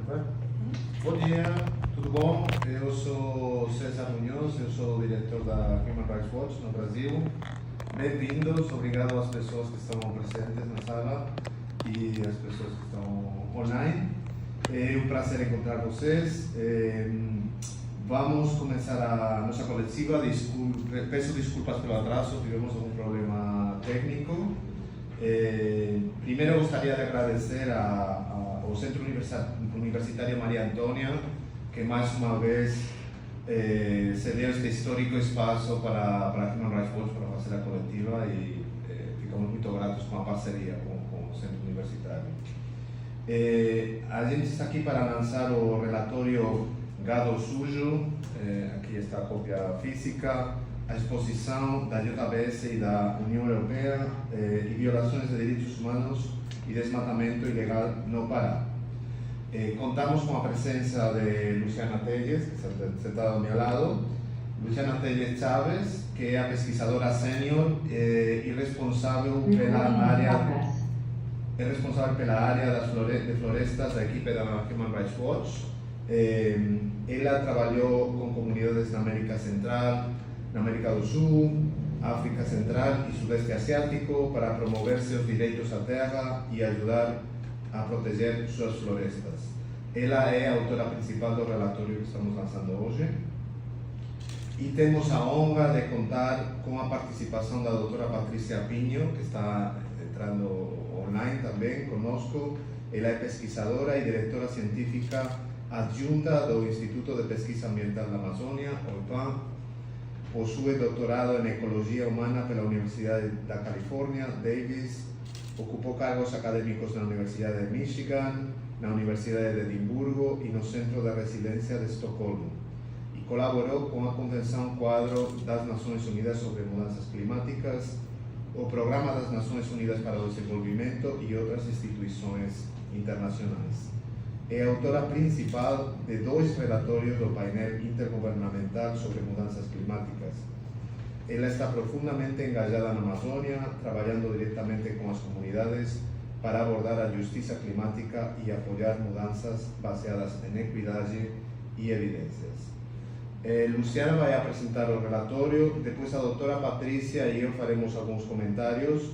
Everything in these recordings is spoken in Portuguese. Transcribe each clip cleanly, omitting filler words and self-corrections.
Bom dia, tudo bom? Eu sou César Munhoz, eu sou o diretor da Human Rights Watch no Brasil. Bem-vindos, obrigado às pessoas que estão presentes na sala e às pessoas que estão online. É um prazer encontrar vocês. Vamos começar a nossa coletiva. Peço desculpas pelo atraso, tivemos algum problema técnico. Primeiro gostaria de agradecer ao Centro Universitário Maria Antônia, que mais uma vez cedeu este histórico espaço para a Human Rights Watch para fazer a coletiva e ficamos muito gratos com a parceria com o Centro Universitário. A gente está aqui para lançar o relatório Gado Sujo, aqui está a cópia física, a exposição da JBS e da União Europeia e violações de direitos humanos e desmatamento ilegal no Pará. Contamos com a presença de Luciana Telles, que está sentada ao meu lado, Luciana Telles Chaves, que é a pesquisadora sênior e responsável pela área de florestas da equipe da Human Rights Watch. Ela trabalhou com comunidades na América Central, na América do Sul, África Central e Sudeste Asiático para promover seus direitos à terra e ajudar a proteger suas florestas. Ela é a autora principal do relatório que estamos lançando hoje. E temos a honra de contar com a participação da doutora Patrícia Pinho, que está entrando online também conosco. Ela é pesquisadora e diretora científica adjunta do Instituto de Pesquisa Ambiental da Amazônia, OIPAM. Possui doutorado em Ecologia Humana pela Universidade da Califórnia, Davis. Ocupou cargos acadêmicos na Universidade de Michigan, na Universidade de Edimburgo e no Centro de Resiliência de Estocolmo. E colaborou com a Convenção Quadro das Nações Unidas sobre Mudanças Climáticas, o Programa das Nações Unidas para o Desenvolvimento e outras instituições internacionais. É autora principal de 2 relatórios do painel intergovernamental sobre mudanças climáticas. Ela está profundamente engajada na Amazônia, trabalhando diretamente com as comunidades para abordar a justiça climática e apoiar mudanças baseadas em equidade e evidências. Luciana vai apresentar o relatório, depois a doutora Patrícia e eu faremos alguns comentários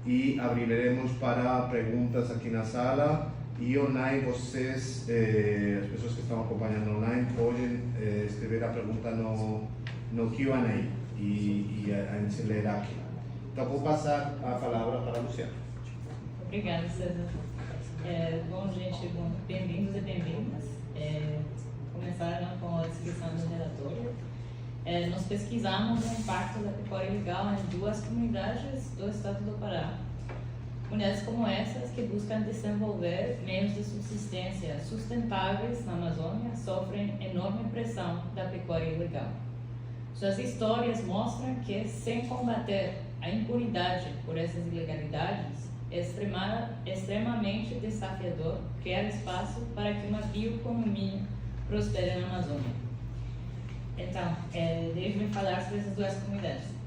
e abriremos para perguntas aqui na sala. E online, vocês, as pessoas que estão acompanhando online, podem escrever a pergunta no Q&A e a gente lerá aqui. Então, vou passar a palavra para a Luciana. Obrigada, César. Bom, gente, bem-vindos e bem-vindas. Começaram com a descrição do relatório. Nós pesquisamos o impacto da pecuária ilegal em 2 comunidades do estado do Pará. Comunidades como essas, que buscam desenvolver meios de subsistência sustentáveis na Amazônia, sofrem enorme pressão da pecuária ilegal. Suas histórias mostram que, sem combater a impunidade por essas ilegalidades, é extremamente desafiador criar espaço para que uma bioeconomia prospere na Amazônia. Então, deixe-me falar sobre essas 2 comunidades.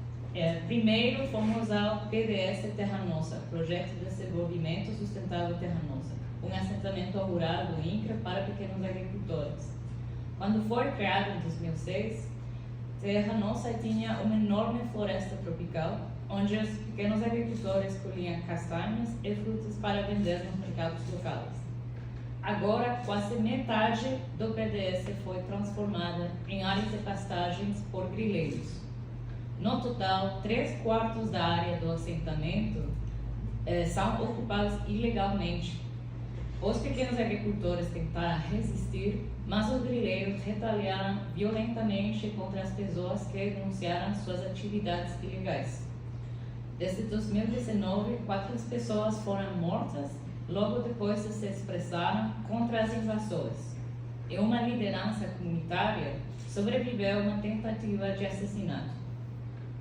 Primeiro, fomos ao PDS Terra Nossa, Projeto de Desenvolvimento Sustentável Terra Nossa, um assentamento rural do INCRA para pequenos agricultores. Quando foi criado em 2006, Terra Nossa tinha uma enorme floresta tropical, onde os pequenos agricultores colhiam castanhas e frutas para vender nos mercados locais. Agora, quase metade do PDS foi transformada em áreas de pastagens por grileiros. No total, 3/4 da área do assentamento são ocupados ilegalmente. Os pequenos agricultores tentaram resistir, mas os grileiros retaliaram violentamente contra as pessoas que denunciaram suas atividades ilegais. Desde 2019, 4 pessoas foram mortas logo depois de se expressaram contra as invasões. E uma liderança comunitária sobreviveu a uma tentativa de assassinato.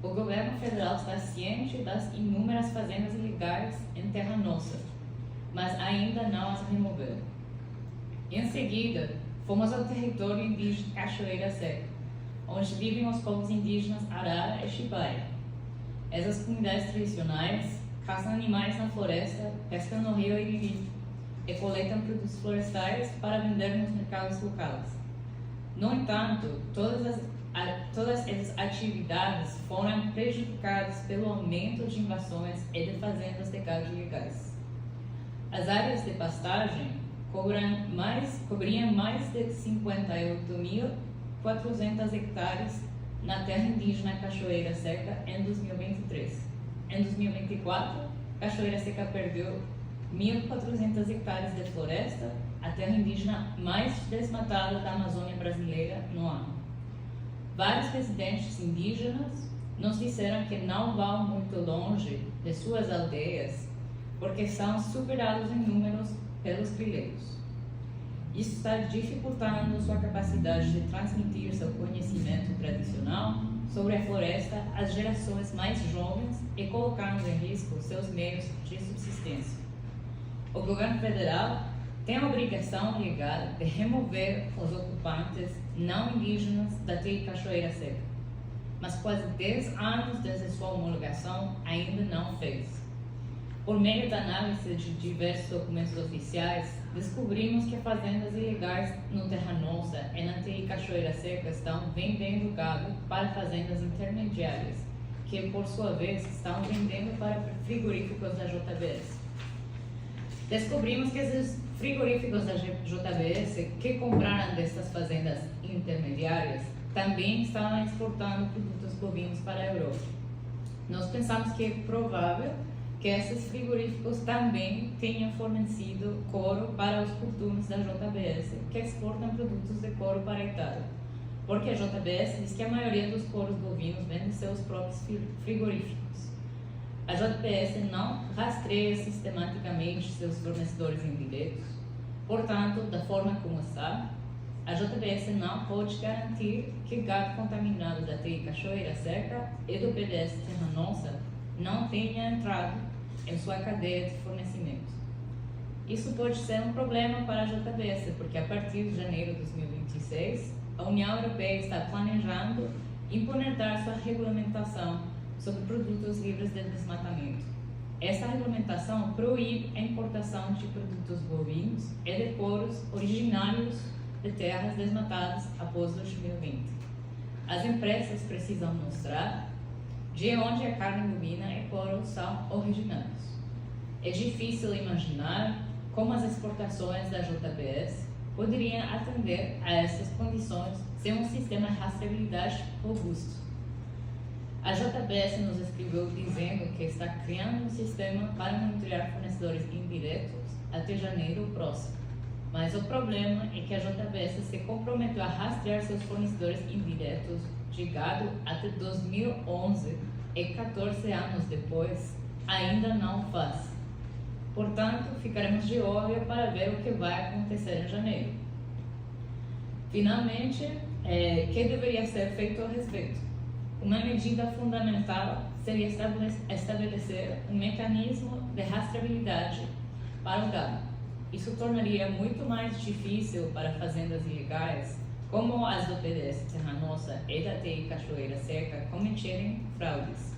O governo federal está ciente das inúmeras fazendas ilegais em Terra Nossa, mas ainda não as removeu. Em seguida, fomos ao território indígena Cachoeira Seca, onde vivem os povos indígenas Arara e Xibaia. Essas comunidades tradicionais caçam animais na floresta, pescam no rio Iriri, e coletam produtos florestais para vender nos mercados locais. No entanto, todas essas atividades foram prejudicadas pelo aumento de invasões e de fazendas de gado ilegais. As áreas de pastagem cobriam mais de 58.400 hectares na terra indígena Cachoeira Seca em 2023. Em 2024, Cachoeira Seca perdeu 1.400 hectares de floresta, a terra indígena mais desmatada da Amazônia brasileira no ano. Vários residentes indígenas nos disseram que não vão muito longe de suas aldeias porque são superados em números pelos grileiros. Isso está dificultando sua capacidade de transmitir seu conhecimento tradicional sobre a floresta às gerações mais jovens e colocando em risco seus meios de subsistência. O governo federal tem a obrigação legal de remover os ocupantes não indígenas da TI Cachoeira Seca, mas quase 10 anos desde sua homologação ainda não fez. Por meio da análise de diversos documentos oficiais, descobrimos que fazendas ilegais no Terra Nossa e na TI Cachoeira Seca estão vendendo gado para fazendas intermediárias, que por sua vez estão vendendo para frigoríficos da JBS. Descobrimos que esses frigoríficos da JBS que compraram dessas fazendas intermediárias também estavam exportando produtos bovinos para a Europa. Nós pensamos que é provável que esses frigoríficos também tenham fornecido couro para os curtumes da JBS, que exportam produtos de couro para a Itália. Porque a JBS diz que a maioria dos couros bovinos vem de seus próprios frigoríficos. A JBS não rastreia sistematicamente seus fornecedores indiretos, portanto, da forma como está, a JBS não pode garantir que gado contaminado da TI Cachoeira Seca e do PDS Terra Nossa não tenha entrado em sua cadeia de fornecimento. Isso pode ser um problema para a JBS, porque a partir de janeiro de 2026, a União Europeia está planejando implementar sua regulamentação sobre produtos livres de desmatamento. Essa regulamentação proíbe a importação de produtos bovinos e de couros originários de terras desmatadas após 2020. As empresas precisam mostrar de onde a carne bovina e couro são originários. É difícil imaginar como as exportações da JBS poderiam atender a essas condições sem um sistema de rastreabilidade robusto. A JBS nos escreveu dizendo que está criando um sistema para monitorar fornecedores indiretos até janeiro próximo. Mas o problema é que a JBS se comprometeu a rastrear seus fornecedores indiretos de gado até 2011 e 14 anos depois ainda não faz. Portanto, ficaremos de olho para ver o que vai acontecer em janeiro. Finalmente, o que deveria ser feito a respeito? Uma medida fundamental seria estabelecer um mecanismo de rastreabilidade para o gado. Isso tornaria muito mais difícil para fazendas ilegais, como as do PDS Terra Nossa e da TI Cachoeira Seca, cometerem fraudes.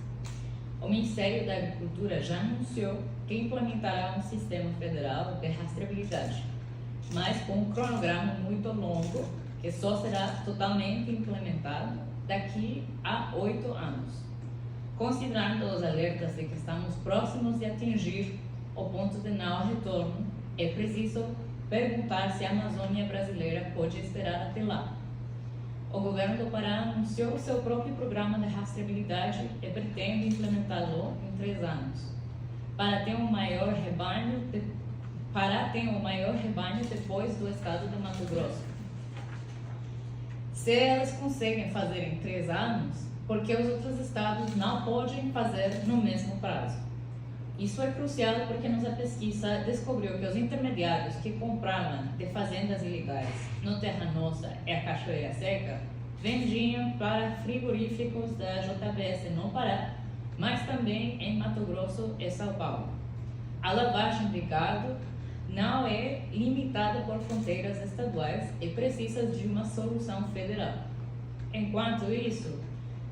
O Ministério da Agricultura já anunciou que implementará um sistema federal de rastreabilidade, mas com um cronograma muito longo, que só será totalmente implementado daqui a 8 anos. Considerando os alertas de que estamos próximos de atingir o ponto de não retorno, é preciso perguntar se a Amazônia brasileira pode esperar até lá. O governo do Pará anunciou seu próprio programa de rastreabilidade e pretende implementá-lo em 3 anos. Pará tem o maior rebanho depois do estado de Mato Grosso. Se eles conseguem fazer em 3 anos, por que os outros estados não podem fazer no mesmo prazo? Isso é crucial porque nossa pesquisa descobriu que os intermediários que compravam de fazendas ilegais no Terra Nossa e a Cachoeira Seca vendiam para frigoríficos da JBS no Pará, mas também em Mato Grosso e São Paulo. A lavagem de gado não é limitada por fronteiras estaduais e precisa de uma solução federal. Enquanto isso,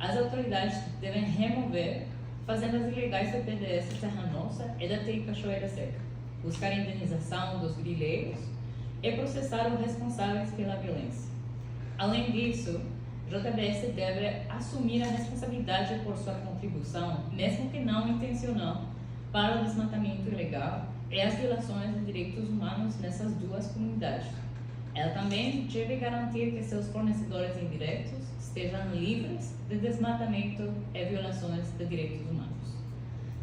as autoridades devem remover fazendas ilegais do PDS Terra Nossa e da TI Cachoeira Seca. buscar a indenização dos grileiros e processar os responsáveis pela violência. Além disso, JBS deve assumir a responsabilidade por sua contribuição, mesmo que não intencional, para o desmatamento ilegal e as violações de direitos humanos nessas duas comunidades. Ela também deve garantir que seus fornecedores indiretos estejam livres de desmatamento e violações de direitos humanos.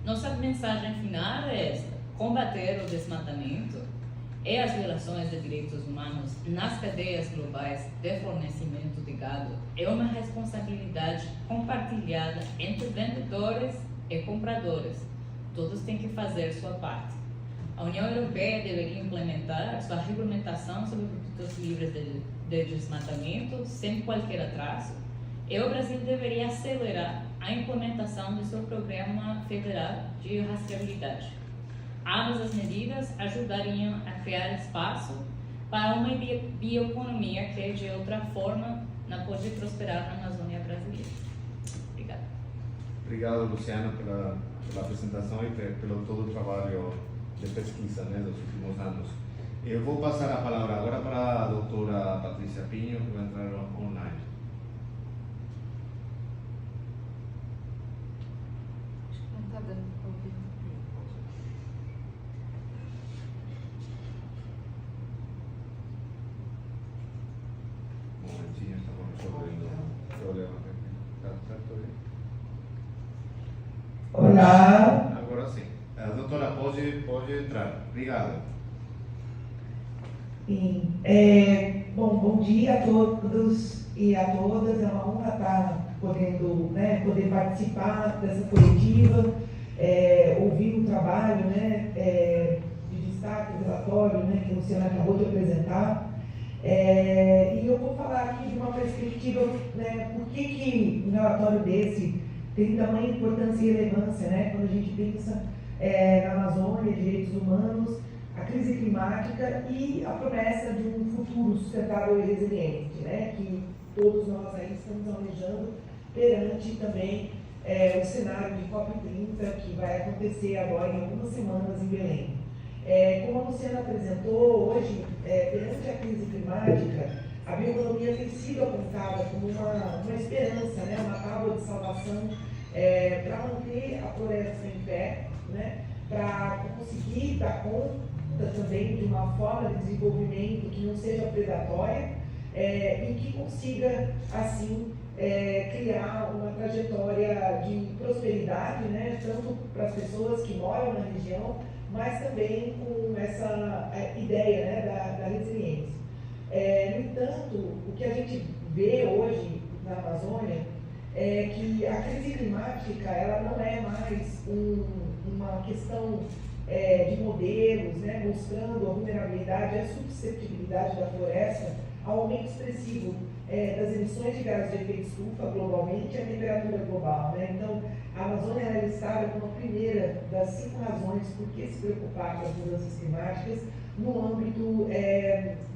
Nossa mensagem final é esta: combater o desmatamento e as violações de direitos humanos nas cadeias globais de fornecimento de gado é uma responsabilidade compartilhada entre vendedores e compradores. Todos têm que fazer sua parte. A União Europeia deveria implementar sua regulamentação sobre produtos livres de desmatamento sem qualquer atraso, e o Brasil deveria acelerar a implementação do seu Programa Federal de Rastreabilidade. Ambas as medidas ajudariam a criar espaço para uma bioeconomia que, de outra forma, não pode prosperar na Amazônia brasileira. Obrigada. Obrigado, Luciana, pela apresentação e pelo todo o trabalho de pesquisa, né, dos últimos anos. Eu vou passar a palavra agora para a doutora Patrícia Pinho, que vai entrar online. Não está dando para ouvir. Um momentinho, estamos resolvendo o problema. Está certo aí? Olá. Agora sim. A doutora pode entrar. Obrigado. Sim. Bom dia a todos e a todas. É uma honra estar podendo, poder participar dessa coletiva, ouvir o trabalho, de destaque do relatório, que a Luciana acabou de apresentar. E eu vou falar aqui de uma perspectiva, por que um relatório desse tem tamanha importância e relevância, quando a gente pensa na Amazônia, direitos humanos, a crise climática e a promessa de um futuro sustentável e resiliente, que todos nós aí estamos almejando perante também o cenário de COP30, que vai acontecer agora em algumas semanas em Belém. Como a Luciana apresentou, hoje, perante a crise climática, a bioeconomia tem sido apontada como uma esperança, uma tábua de salvação para manter a floresta em pé, para conseguir dar conta também de uma forma de desenvolvimento que não seja predatória e que consiga, assim, criar uma trajetória de prosperidade, tanto para as pessoas que moram na região, mas também com essa ideia da resiliência. No entanto, o que a gente vê hoje na Amazônia é que a crise climática ela não é mais uma questão de modelos, mostrando a vulnerabilidade e a suscetibilidade da floresta ao aumento expressivo das emissões de gases de efeito estufa globalmente e a temperatura global. Então, a Amazônia é listada como a primeira das 5 razões por que se preocupar com as mudanças climáticas no âmbito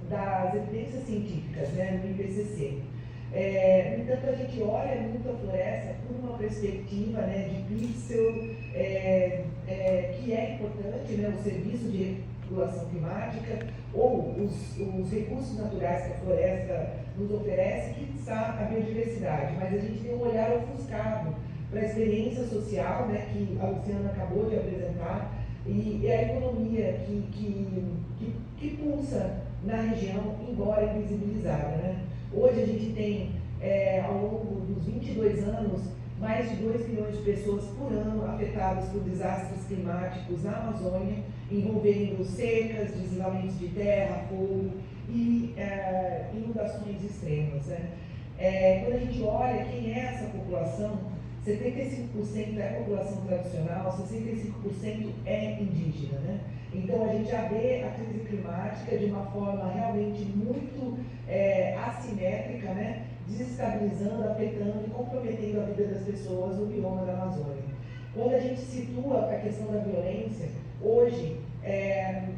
das evidências científicas, no IPCC. No entanto, a gente olha muito a floresta por uma perspectiva de pixel, que é importante, o serviço de regulação climática ou os recursos naturais que a floresta nos oferece, que está a biodiversidade, mas a gente tem um olhar ofuscado para a experiência social, que a Luciana acabou de apresentar, e a economia que pulsa na região, embora invisibilizada. Hoje a gente tem, ao longo dos 22 anos, mais de 2 milhões de pessoas por ano afetadas por desastres climáticos na Amazônia, envolvendo secas, deslizamentos de terra, fogo e inundações extremas. Quando a gente olha quem é essa população, 75% é população tradicional, 65% é indígena. Então a gente já vê a crise climática de uma forma realmente muito assimétrica, desestabilizando, afetando e comprometendo a vida das pessoas no bioma da Amazônia. Quando a gente situa a questão da violência, hoje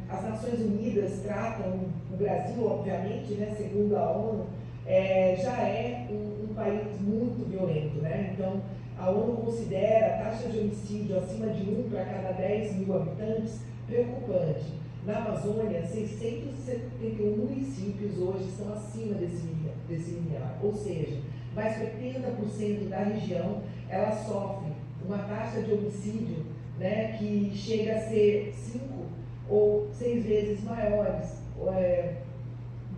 as Nações Unidas tratam o Brasil, obviamente, segundo a ONU, já é um país muito violento. Então, a ONU considera a taxa de homicídio acima de 1 para cada 10 mil habitantes preocupante. Na Amazônia, 671 municípios hoje estão acima desse limiar, ou seja, mais de 80% da região ela sofre uma taxa de homicídio, né, que chega a ser 5 ou 6 vezes maiores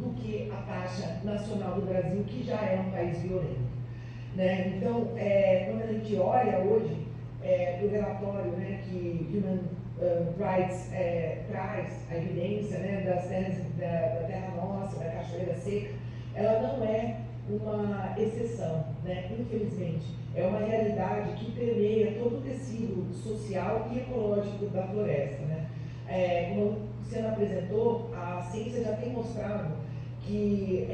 do que a taxa nacional do Brasil, que já é um país violento. Né? Então, quando a gente olha hoje o relatório, né, que Human Rights traz a evidência, né, das terras, da Terra Nossa, da Cachoeira Seca, ela não é uma exceção, né? Infelizmente. É uma realidade que permeia todo o tecido social e ecológico da floresta. Né? Como o Luciano apresentou, a ciência já tem mostrado que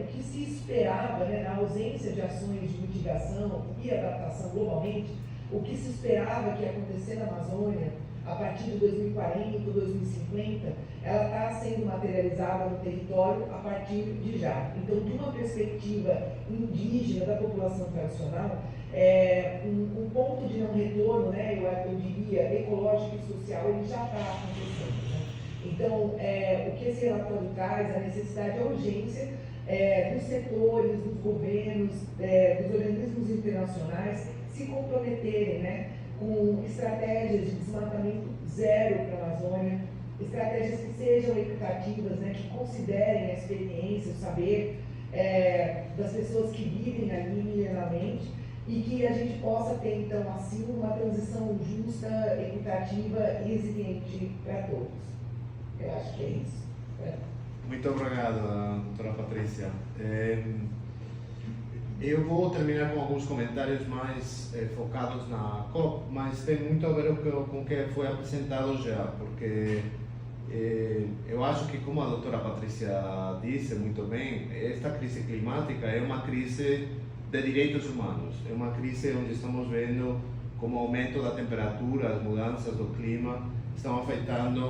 o que se esperava, né, na ausência de ações de mitigação e adaptação globalmente, o que se esperava que ia acontecer na Amazônia a partir de 2040, 2050, ela está sendo materializada no território a partir de já. Então, de uma perspectiva indígena da população tradicional, um ponto de não retorno, né, eu diria, ecológico e social, ele já está acontecendo. Né? Então, o que esse relatório traz, a necessidade e a urgência dos setores, dos governos, dos organismos internacionais se comprometerem, né, com estratégias de desmatamento zero para a Amazônia, estratégias que sejam equitativas, né, que considerem a experiência, o saber das pessoas que vivem ali milenarmente e que a gente possa ter, então, assim, uma transição justa, equitativa e resiliente para todos. Eu acho que é isso. Muito obrigado, doutora Patrícia. Eu vou terminar com alguns comentários mais focados na COP, mas tem muito a ver com o que foi apresentado já, porque eu acho que, como a doutora Patrícia disse muito bem, esta crise climática é uma crise de direitos humanos, é uma crise onde estamos vendo como o aumento da temperatura, as mudanças do clima estão afetando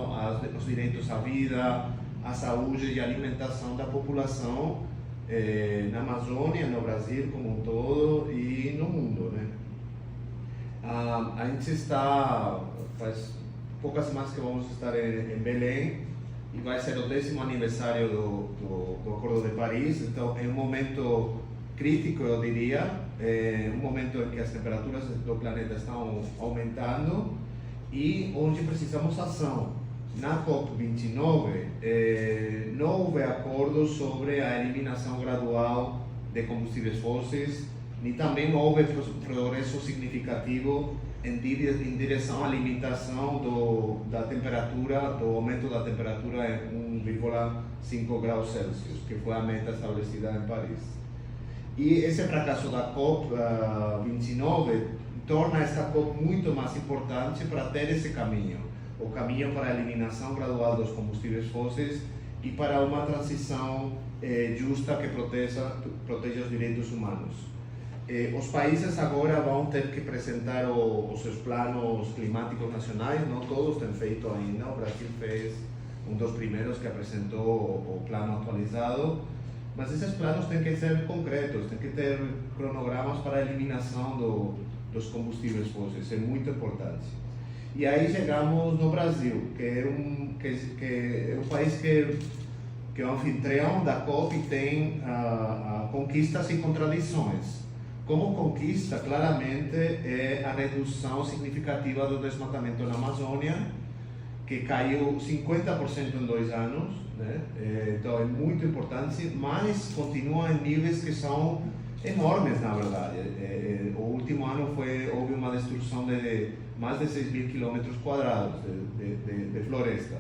os direitos à vida, à saúde e à alimentação da população na Amazônia, no Brasil como um todo e no mundo, né? A gente está, faz poucas semanas que vamos estar em Belém e vai ser o 10º aniversário do Acordo de Paris, então é um momento crítico, eu diria, um momento em que as temperaturas do planeta estão aumentando e onde precisamos de ação. Na COP29 não houve acordo sobre a eliminação gradual de combustíveis fósseis, nem também houve progresso significativo em direção à limitação da temperatura, do aumento da temperatura em 1,5 graus Celsius, que foi a meta estabelecida em Paris. E esse fracasso da COP29 torna esta COP muito mais importante para ter esse caminho. O caminho para a eliminação gradual dos combustíveis fósseis e para uma transição justa que proteja os direitos humanos. Os países agora vão ter que apresentar os seus planos climáticos nacionais, não todos têm feito ainda, o Brasil fez um dos primeiros que apresentou o plano atualizado, mas esses planos têm que ser concretos, têm que ter cronogramas para a eliminação dos combustíveis fósseis, é muito importante. E aí chegamos no Brasil, que é um país que é o anfitrião da COP e tem conquistas e contradições. Como conquista, claramente, é a redução significativa do desmatamento na Amazônia, que caiu 50% em 2 anos, né? Então é muito importante, mas continua em níveis que são enormes, na verdade. O último ano houve uma destruição de mais de 6.000 quilômetros quadrados de floresta.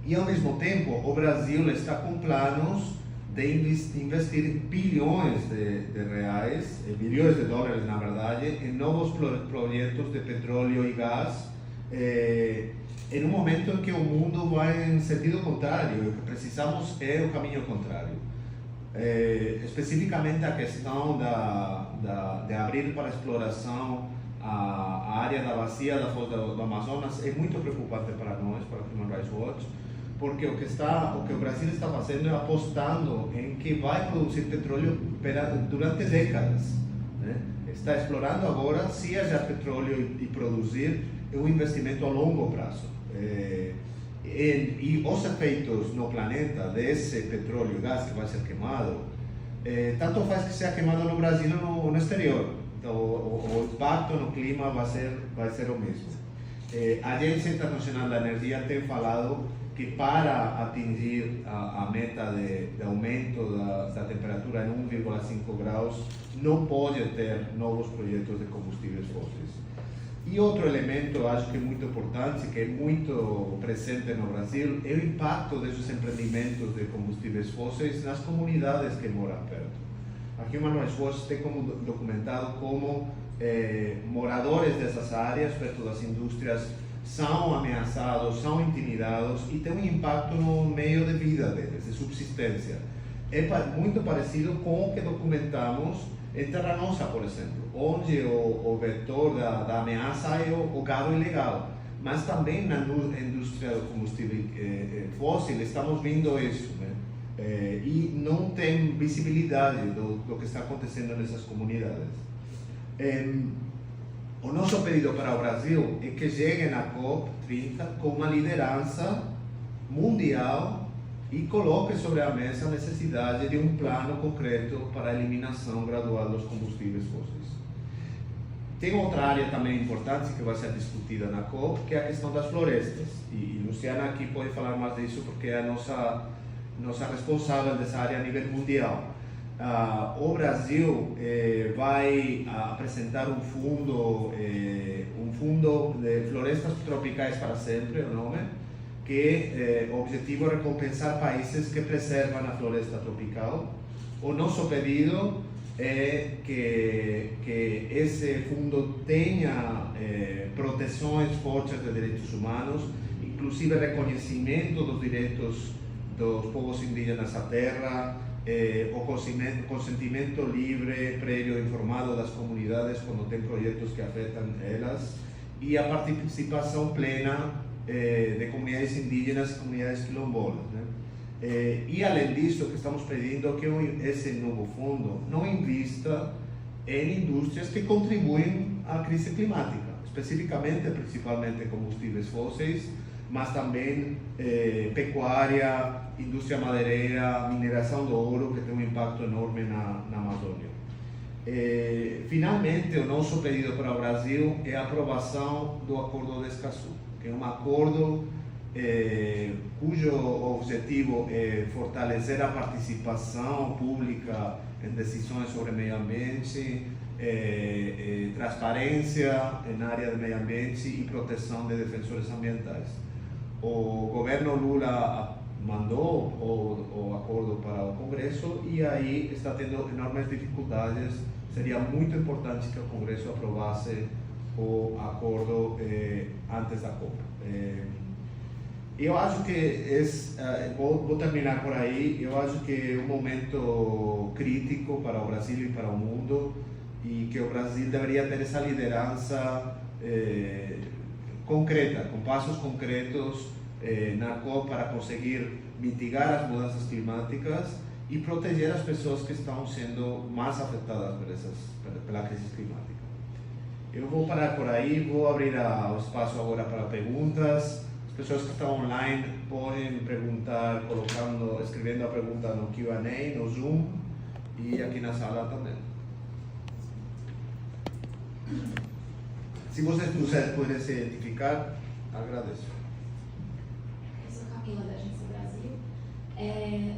E ao mesmo tempo, o Brasil está com planos de investir bilhões de reais, bilhões de dólares, na verdade, em novos projetos de petróleo e gás, em um momento em que o mundo vai em sentido contrário. O que precisamos é o caminho contrário. Especificamente a questão de abrir para exploração a área da bacia da Foz do Amazonas é muito preocupante para nós, para o Human Rights Watch, porque o que o Brasil está fazendo é apostando em que vai produzir petróleo durante décadas, né? está explorando agora se achar petróleo e produzir é um investimento a longo prazo. E os efeitos no planeta desse petróleo e gás que vai ser queimado, tanto faz que seja queimado no Brasil ou no exterior. Então, o impacto no clima vai ser o mesmo. A Agência Internacional da Energia tem falado que para atingir a meta de aumento da temperatura em 1,5 graus, não pode ter novos projetos de combustíveis fósseis. E outro elemento, eu acho que é muito importante, que é muito presente no Brasil, é o impacto desses empreendimentos de combustíveis fósseis nas comunidades que moram perto. A Human Rights Watch tem como documentado como moradores dessas áreas, perto das indústrias, são ameaçados, são intimidados e tem um impacto no meio de vida deles, de subsistência. É muito parecido com o que documentamos em Terra Nossa, por exemplo, onde o vetor da ameaça é o gado ilegal. Mas também na indústria do combustível fóssil estamos vendo isso, né? E não tem visibilidade do que está acontecendo nessas comunidades. O nosso pedido para o Brasil é que chegue na COP30 com uma liderança mundial e coloque sobre a mesa a necessidade de um plano concreto para a eliminação gradual dos combustíveis fósseis. Tem outra área também importante que vai ser discutida na COP, que é a questão das florestas. E Luciana aqui pode falar mais disso porque é a nossa responsável dessa área a nível mundial. O Brasil vai apresentar um fundo de florestas tropicais para sempre, o nome, que o objetivo é recompensar países que preservam a floresta tropical. O nosso pedido é que esse fundo tenha proteções fortes de direitos humanos, inclusive reconhecimento dos direitos dos povos indígenas à terra, o consentimento livre, prévio e informado das comunidades quando tem projetos que afetam elas, e a participação plena de comunidades indígenas e comunidades quilombolas, né? E além disso, o que estamos pedindo é que esse novo fundo não invista em indústrias que contribuem à crise climática, especificamente, principalmente combustíveis fósseis, mas também pecuária, indústria madeireira, mineração do ouro, que tem um impacto enorme na Amazônia. Finalmente, o nosso pedido para o Brasil é a aprovação do Acordo de Escazú, que é um acordo cujo objetivo é fortalecer a participação pública em decisões sobre meio ambiente, transparência na área do meio ambiente e proteção de defensores ambientais. O governo Lula mandou o acordo para o Congresso e aí está tendo enormes dificuldades. Seria muito importante que o Congresso aprovasse o acordo antes da COP. Eu acho que vou terminar por aí. Eu acho que é um momento crítico para o Brasil e para o mundo e que o Brasil deveria ter essa liderança concreta, com passos concretos na COP para conseguir mitigar as mudanças climáticas e proteger as pessoas que estão sendo mais afetadas pela crise climática. Eu vou parar por aí, vou abrir o espaço agora para perguntas. As pessoas que estão online podem perguntar escrevendo a pergunta no Q&A, no Zoom e aqui na sala também. Se vocês puderem se identificar, agradeço. Eu sou Camila, da Agência Brasil.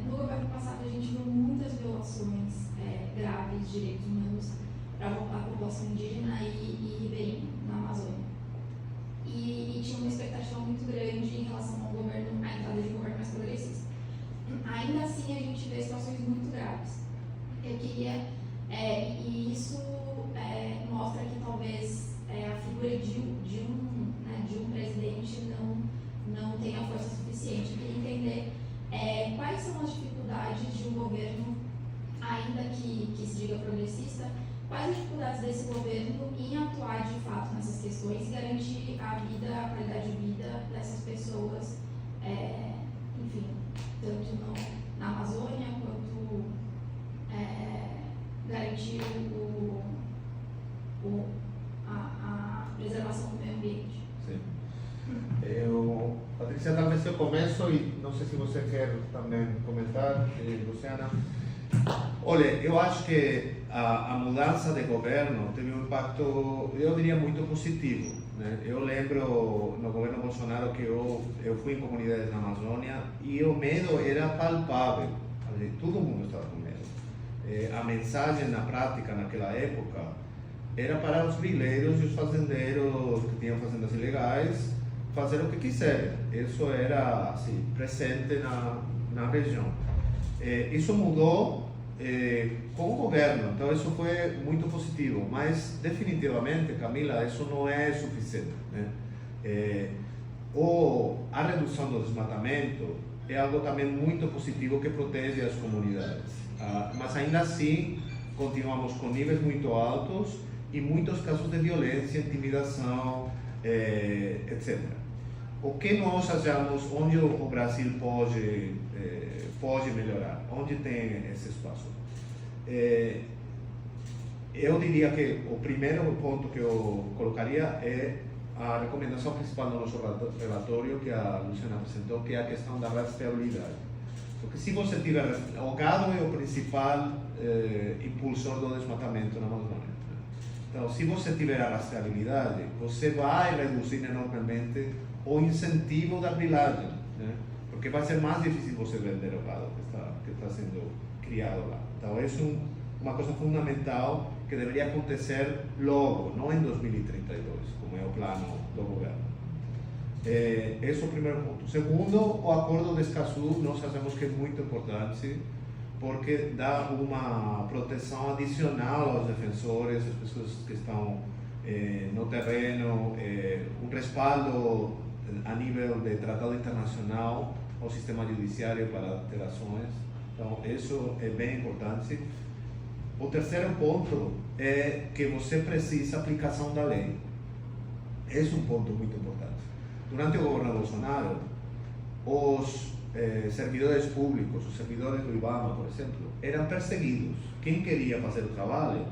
No governo passado, a gente viu muitas violações graves de direitos humanos para a população indígena e ribeirinha na Amazônia. E tinha uma expectativa muito grande em relação ao governo, à entrada de um governo mais progressista. Ainda assim, a gente vê situações muito graves. Eu queria, e isso mostra que talvez a figura de um presidente não tenha força suficiente. Eu queria entender quais são as dificuldades de um governo, ainda que se diga progressista, quais as dificuldades desse governo em atuar de fato nessas questões e garantir a qualidade de vida dessas pessoas, enfim, tanto na Amazônia quanto garantir a preservação do meio ambiente. Sim. Patrícia, talvez eu começo e não sei se você quer também comentar, Luciana. Olha, eu acho que a mudança de governo teve um impacto, eu diria, muito positivo, né? Eu lembro no governo Bolsonaro que eu fui em comunidades na Amazônia e o medo era palpável, todo mundo estava com medo. A mensagem na prática naquela época era para os grileiros e os fazendeiros que tinham fazendas ilegais fazer o que quiserem. Isso era assim, presente na região. Isso mudou com o governo, então isso foi muito positivo, mas definitivamente, Camila, isso não é suficiente, né? A redução do desmatamento é algo também muito positivo que protege as comunidades, mas ainda assim continuamos com níveis muito altos e muitos casos de violência, intimidação, etc. O que nós achamos onde o Brasil pode melhorar, onde tem esse espaço? Eu diria que o primeiro ponto que eu colocaria é a recomendação principal do nosso relatório que a Luciana apresentou, que é a questão da rastreabilidade. Porque se você tiver, o gado é o principal impulsor do desmatamento na Amazônia. Então, se você tiver a rastreabilidade, você vai reduzir enormemente o incentivo da grilagem, né? Porque vai ser mais difícil você vender o gado que está sendo criado lá. Então, isso é uma coisa fundamental que deveria acontecer logo, não em 2032, como é o plano do governo. Esse é o primeiro ponto. Segundo, o acordo de Escazú, nós achamos que é muito importante, porque dá uma proteção adicional aos defensores, às pessoas que estão no terreno, um respaldo a nível de tratado internacional ao sistema judiciário para ter ações. Então, isso é bem importante. O terceiro ponto é que você precisa aplicação da lei. Esse é um ponto muito importante. Durante o governo Bolsonaro, os servidores públicos, os servidores do IBAMA, por exemplo, eram perseguidos. Quem queria fazer o trabalho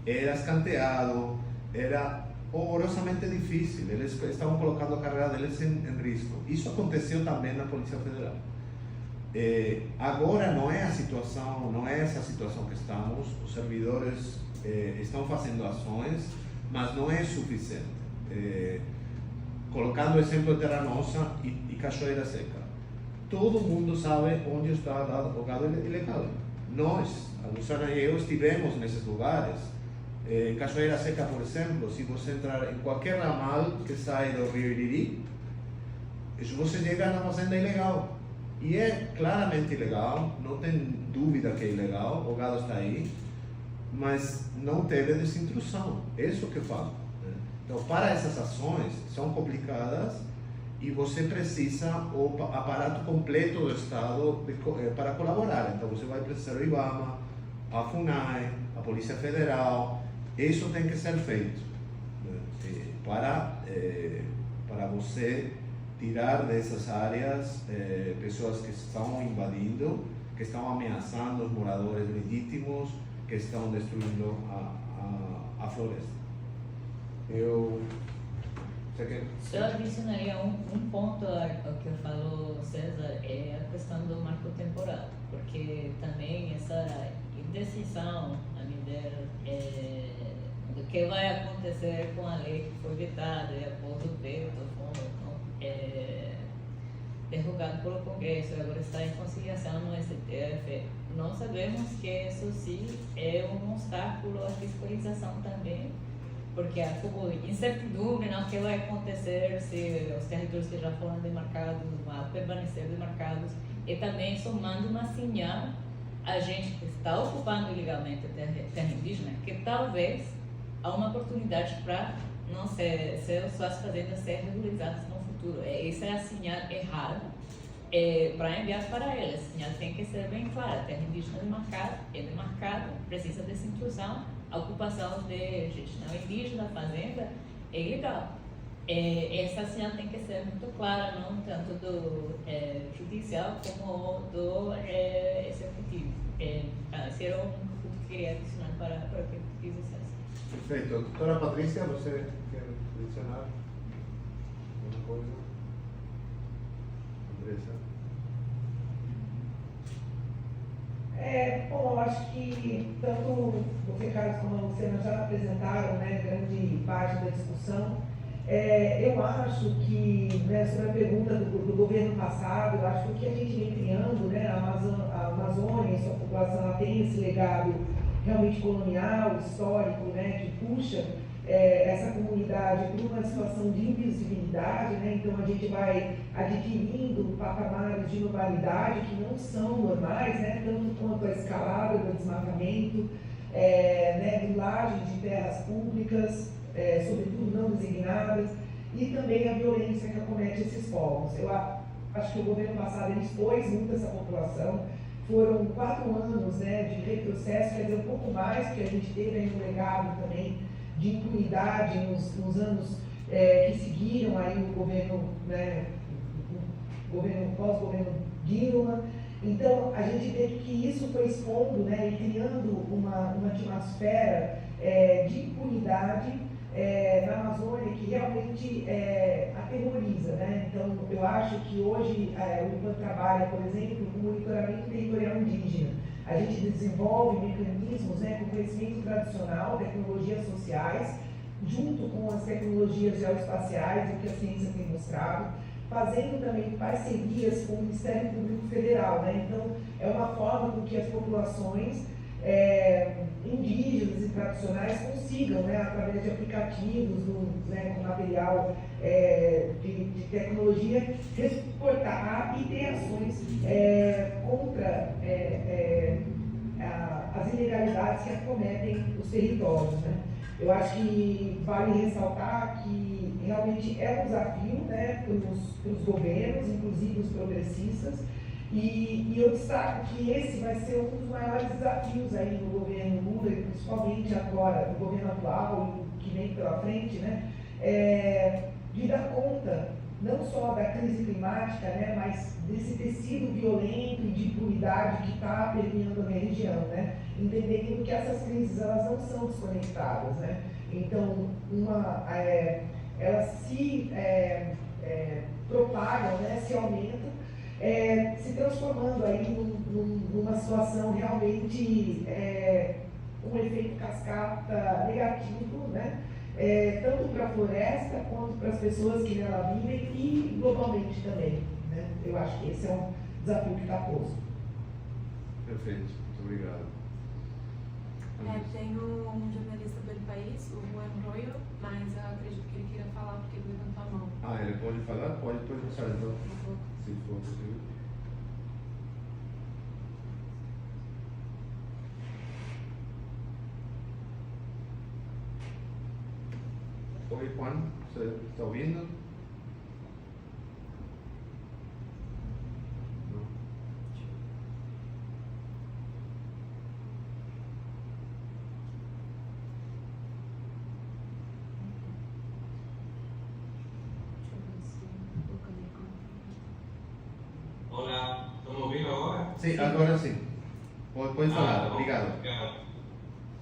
era escanteado, era horrorosamente difícil. Eles estavam colocando a carreira deles em risco. Isso aconteceu também na Polícia Federal. Agora não é essa situação que estamos. Os servidores estão fazendo ações, mas não é suficiente. Colocando o exemplo de Terra Nossa e Cachoeira Seca, todo mundo sabe onde está o gado ilegal. Nós, a Luciana e eu, estivemos nesses lugares. Cachoeira Seca, por exemplo, se você entrar em qualquer ramal que sai do Rio Iriri, você chega na fazenda ilegal. E é claramente ilegal, não tem dúvida que é ilegal, o gado está aí, mas não teve desintrusão, é isso que falta, né? Então, para essas ações, são complicadas e você precisa o aparato completo do Estado para colaborar. Então, você vai precisar do IBAMA, a FUNAI, a Polícia Federal, isso tem que ser feito, né? Para você tirar dessas áreas pessoas que estão invadindo, que estão ameaçando os moradores legítimos, que estão destruindo a floresta. Só adicionaria um ponto ao que falou César, é a questão do marco temporal, porque também essa indecisão, a meu ver, do que vai acontecer com a lei que foi vetada e após o veto derrubado pelo Congresso e agora está em conciliação no STF, nós sabemos que isso sim é um obstáculo à fiscalização também, porque há como incertidumbre no que vai acontecer se os territórios que já foram demarcados vão permanecer demarcados, e também somando uma señal a gente que está ocupando ilegalmente a terra indígena, que talvez há uma oportunidade para não ser suas fazendas serem regularizadas no futuro. Essa é a señal errada para enviar para eles. A señal tem que ser bem clara: a terra indígena é demarcada, precisa dessa intrusão, a ocupação de gente não indígena, fazenda, é ilegal. Essa señal tem que ser muito clara, não tanto do judicial como do executivo. Esse era um ponto que queria adicionar para o que diz o César. Perfeito. Doutora Patrícia, você quer adicionar alguma coisa? Andressa? Bom, eu acho que tanto você, Carlos, como a Luciana já apresentaram, né, grande parte da discussão. Eu acho que, né, sobre a pergunta do governo passado, eu acho que o que a gente vem criando, né, a Amazônia e sua população, ela tem esse legado realmente colonial, histórico, né, que puxa essa comunidade para uma situação de invisibilidade, né, então a gente vai adquirindo patamares de normalidade que não são normais, né, tanto quanto a escalada do desmatamento, né, grilagem de terras públicas, sobretudo não designadas, e também a violência que acomete esses povos. Eu acho que o governo passado ele expôs muito essa população. Foram 4 anos, né, de retrocesso, quer dizer, um pouco mais, porque a gente teve aí um legado também de impunidade nos anos que seguiram aí o governo, né, pós-governo Dilma. Então, a gente vê que isso foi expondo, né, e criando uma atmosfera de impunidade na Amazônia que realmente aterroriza, né? Então, eu acho que hoje o IPAN trabalha, por exemplo, com monitoramento territorial indígena. A gente desenvolve mecanismos, né, com conhecimento tradicional, tecnologias sociais, junto com as tecnologias geoespaciais, o que a ciência tem mostrado, fazendo também parcerias com o Ministério Público Federal, né? Então, é uma forma com que as populações indígenas e tradicionais consigam, né, através de aplicativos, né, com material de tecnologia, reportar e ter ações contra as ilegalidades que acometem os territórios, né? Eu acho que vale ressaltar que realmente é um desafio, né, para os governos, inclusive os progressistas, e eu destaco que esse vai ser um dos maiores desafios aí no governo Lula, e principalmente agora, no governo atual e que vem pela frente, né, de dar conta não só da crise climática, né, mas desse tecido violento e de impunidade que está permeando a minha região, né, entendendo que essas crises elas não são desconectadas, né, então elas se propagam, né, se aumentam, se transformando aí numa situação realmente um efeito cascata negativo, né? Tanto para a floresta quanto para as pessoas que nela vivem e globalmente também, né? Eu acho que esse é um desafio que está posto. Perfeito, muito obrigado. Tenho um jornalista do El País, o Juan Royo, mas eu acredito que ele queria falar porque ele levantou a mão. Ele pode falar? Pode passar então, se for possível. Oi, Juan, você está ouvindo? Não. Olá, estão me ouvindo agora? Sim, agora sim. Pode falar, obrigado.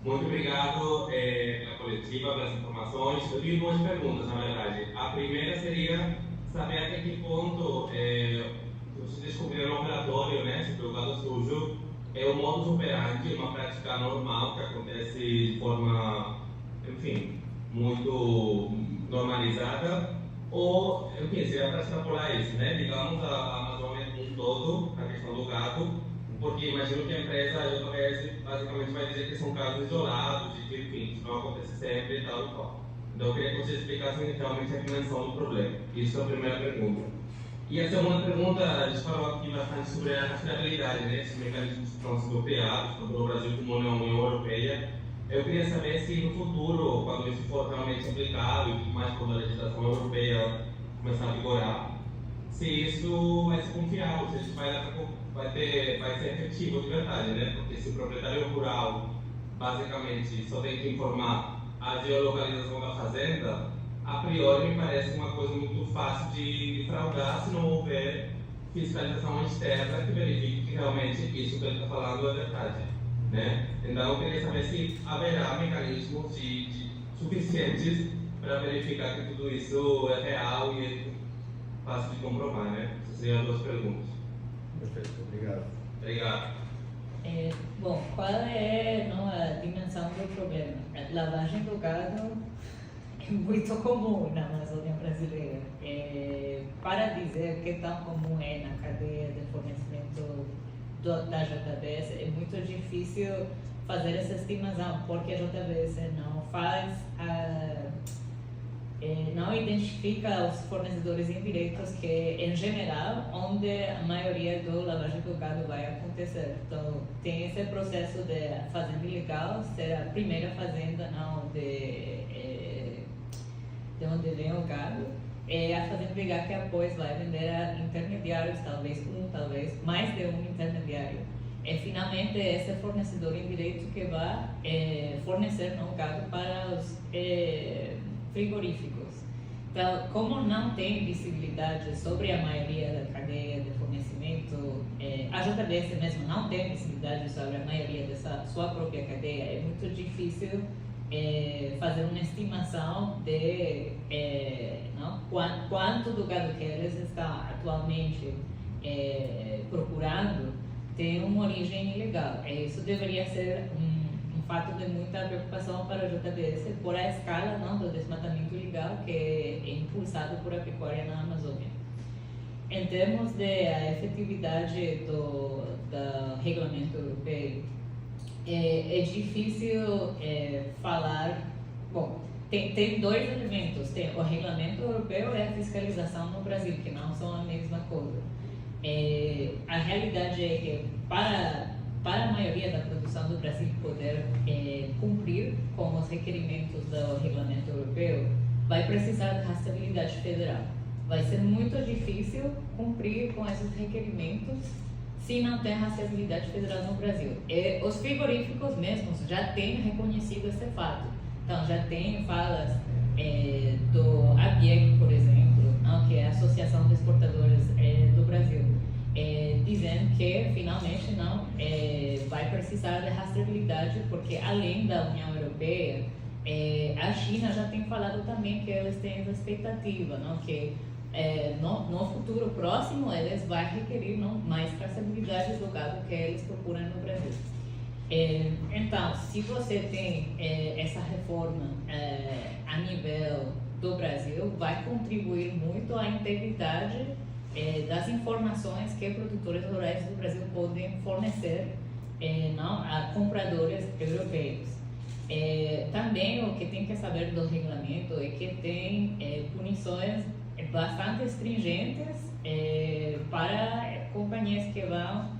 Muito obrigado à coletiva pelas informações. Eu tenho 2 perguntas, na verdade. A primeira seria saber até que ponto vocês descobriram no relatório, né, sobre o gado sujo, o modus operandi, uma prática normal que acontece de forma, enfim, muito normalizada, ou, enfim, seria para extrapolar isso, né? Digamos, a Amazônia como um todo, a questão do gado, porque imagino que a empresa JBS basicamente vai dizer que são casos isolados, de que, enfim, isso não acontece sempre e tal e tal. Então eu queria que vocês explicassem realmente a dimensão do problema. Isso é a primeira pergunta. E a segunda pergunta, a gente falou aqui bastante sobre a rastreabilidade, né? Esses mecanismos que estão sendo criados, tanto no Brasil como na União Europeia. Eu queria saber se no futuro, quando isso for realmente aplicado e mais quando a legislação europeia começar a vigorar, se isso vai ser confiável, se isso vai ser efetivo de verdade, né? Porque se o proprietário rural basicamente só tem que informar a geolocalização da fazenda, a priori me parece uma coisa muito fácil de fraudar se não houver fiscalização externa que verifique que realmente isso que ele está falando é verdade. né? Então, eu queria saber se haverá mecanismos suficientes para verificar que tudo isso é real e é fácil de comprovar, né? Essas seriam as duas perguntas. Perfeito, obrigado. Obrigado. Bom, qual é a dimensão do problema? A lavagem do gado é muito comum na Amazônia brasileira. Para dizer que tão comum é na cadeia de fornecimento da JBS, é muito difícil fazer essa estimação, porque a JBS não identifica os fornecedores indiretos que, em geral, onde a maioria do lavagem do gado vai acontecer. Então, tem esse processo de fazenda ilegal ser a primeira fazenda de onde vem o gado, é a fazenda ilegal que depois vai vender a intermediários, talvez mais de um intermediário. Finalmente, esse fornecedor indireto que vai fornecer o gado para os frigoríficos. Então, como não tem visibilidade sobre a maioria da cadeia de fornecimento, a JBS mesmo não tem visibilidade sobre a maioria dessa sua própria cadeia, é muito difícil fazer uma estimação de quanto do gado que eles estão atualmente procurando tem uma origem ilegal. Isso deveria ser um fato de muita preocupação para a JBS por a escala do desmatamento ilegal que é impulsado por a pecuária na Amazônia. Em termos de efetividade do regulamento europeu, é difícil falar. Bom, tem dois elementos. Tem o regulamento europeu e a fiscalização no Brasil, que não são a mesma coisa. A realidade é que para a maioria da produção do Brasil poder cumprir com os requerimentos do regulamento europeu, vai precisar de rastreabilidade federal. Vai ser muito difícil cumprir com esses requerimentos se não tem rastreabilidade federal no Brasil. Os frigoríficos mesmos já têm reconhecido esse fato. Então, já tem falas do ABIEC, por exemplo, que é a Associação de Exportadores do Brasil, dizendo que finalmente não vai precisar de rastreabilidade, porque além da União Europeia, a China já tem falado também que eles têm essa expectativa, que no futuro próximo eles vão requerir mais traçabilidade do gado que eles procuram no Brasil. Então, se você tem essa reforma a nível do Brasil, vai contribuir muito à integridade das informações que produtores rurais do Brasil podem fornecer a compradores europeus. Também o que tem que saber do regulamento é que tem punições bastante stringentes para companhias que vão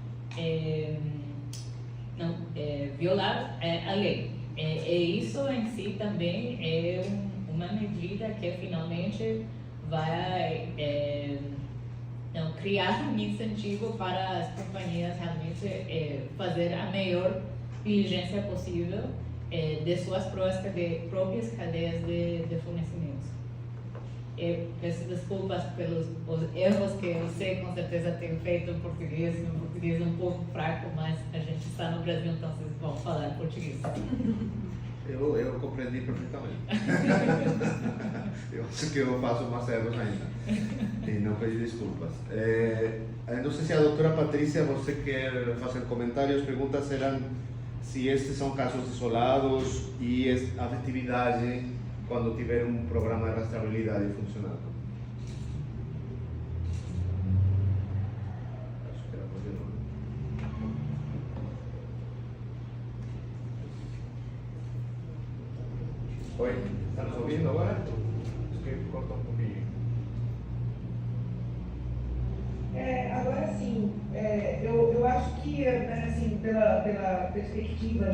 violar a lei. E isso em si também é uma medida que finalmente vai criar um incentivo para as companhias realmente fazer a melhor diligência possível de suas próprias cadeias de fornecimento. Peço desculpas pelos os erros que eu sei com certeza tenho feito em português, meu português é um pouco fraco, mas a gente está no Brasil, então vocês vão falar português. Eu compreendi perfeitamente. Eu acho que eu faço umas erros ainda. E não pedi desculpas. Não sei se a doutora Patrícia, você quer fazer comentários, perguntas eram se estes são casos isolados e a efetividade quando tiver um programa de rastreabilidade funcionando. Acho que era por de novo. Oi, está nos ouvindo agora? Acho que cortou um pouquinho. Agora sim, eu acho que assim, pela perspectiva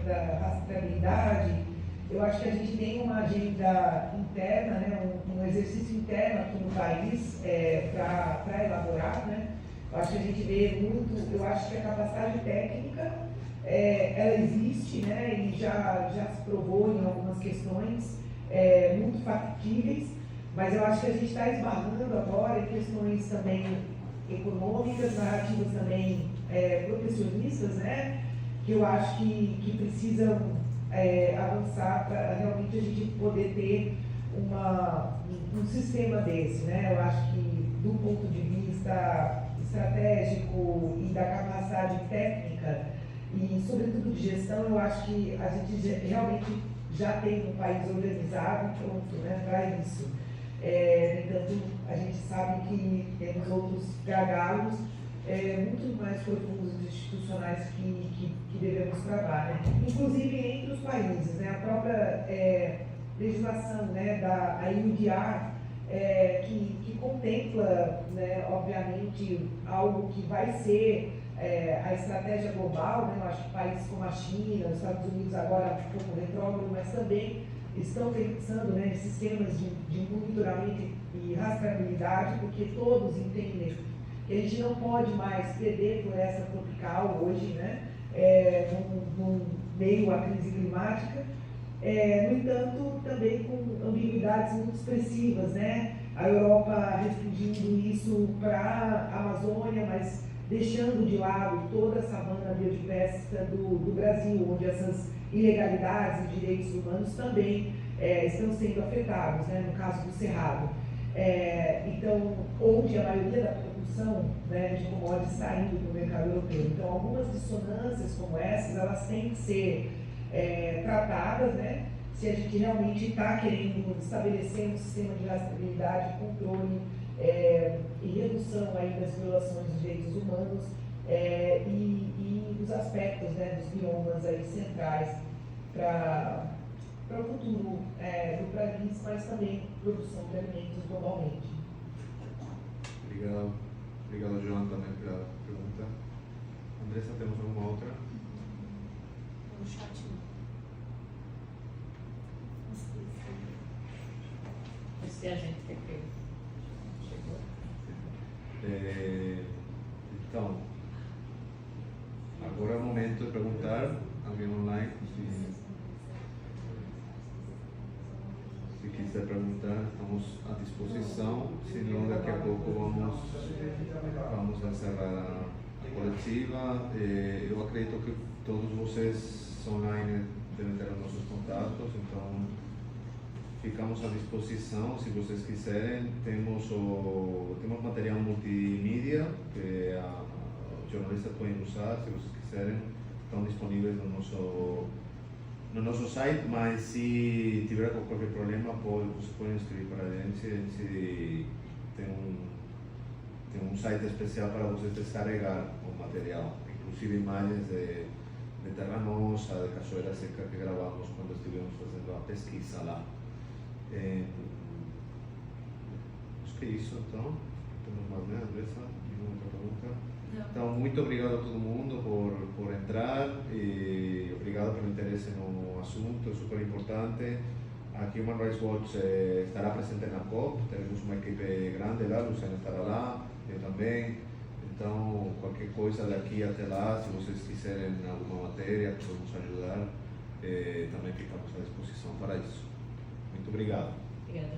da rastreabilidade, eu acho que a gente tem uma agenda interna, um exercício interno aqui no país para elaborar. Eu acho que a gente vê muito, eu acho que a capacidade técnica ela existe, e já se provou em algumas questões muito factíveis, mas eu acho que a gente está esbarrando agora em questões também econômicas, narrativas também protecionistas, que eu acho que precisam avançar para realmente a gente poder ter um sistema desse, né? Eu acho que do ponto de vista estratégico e da capacidade técnica e sobretudo de gestão, eu acho que a gente realmente já tem um país organizado e pronto, né, para isso. No entanto, a gente sabe que temos outros gargalos muito mais profundos e institucionais que devemos travar, né? Inclusive entre os países, né? A própria legislação, né, da UDR, que contempla, né, obviamente, algo que vai ser a estratégia global, né? Eu acho que países como a China, os Estados Unidos agora como retrógrado, mas também estão pensando, né, em sistemas de monitoramento e rastreabilidade, porque todos entendem que a gente não pode mais perder floresta tropical hoje, né, no meio à crise climática. No entanto, também com ambiguidades muito expressivas, né? A Europa restringindo isso para a Amazônia, mas deixando de lado toda a savana biodiversa do Brasil, onde essas ilegalidades e direitos humanos também estão sendo afetados, né? No caso do Cerrado. Então, onde a maioria da produção, né, de commodities está indo para o mercado europeu. Então, algumas dissonâncias como essas, elas têm que ser tratadas, né? Se a gente realmente está querendo estabelecer um sistema de rastreabilidade, controle e redução aí das violações dos direitos humanos e dos aspectos, né, dos biomas aí centrais para o futuro do país, mas também produção de alimentos globalmente. Obrigado, João, também pela pergunta. Andressa, temos alguma outra? No chat. Se a gente quer que chegou. Então, agora é o momento de perguntar alguém online se quiser perguntar, estamos à disposição, senão daqui a pouco vamos encerrar a coletiva. Eu acredito que todos vocês online devem ter os nossos contatos, então ficamos à disposição se vocês quiserem. Temos material multimídia que os jornalistas podem usar, se vocês quiserem, estão disponíveis no nosso site, mas se tiver qualquer problema, vocês podem escrever para a gente tem um site especial para vocês descarregar o material, inclusive imagens de Terra Nossa, de Cachoeira Seca que gravamos quando estivemos fazendo a pesquisa lá. Acho que é isso, então. Temos mais, né, Andressa? Nenhuma outra pergunta? Não. Então, muito obrigado a todo mundo por entrar e obrigado pelo interesse no assunto, é super importante. A Human Rights Watch estará presente na COP, teremos uma equipe grande lá, Luciana estará lá, eu também. Então, qualquer coisa daqui até lá, se vocês quiserem alguma matéria que podemos ajudar, também ficamos à disposição para isso. Muito obrigado. Obrigada.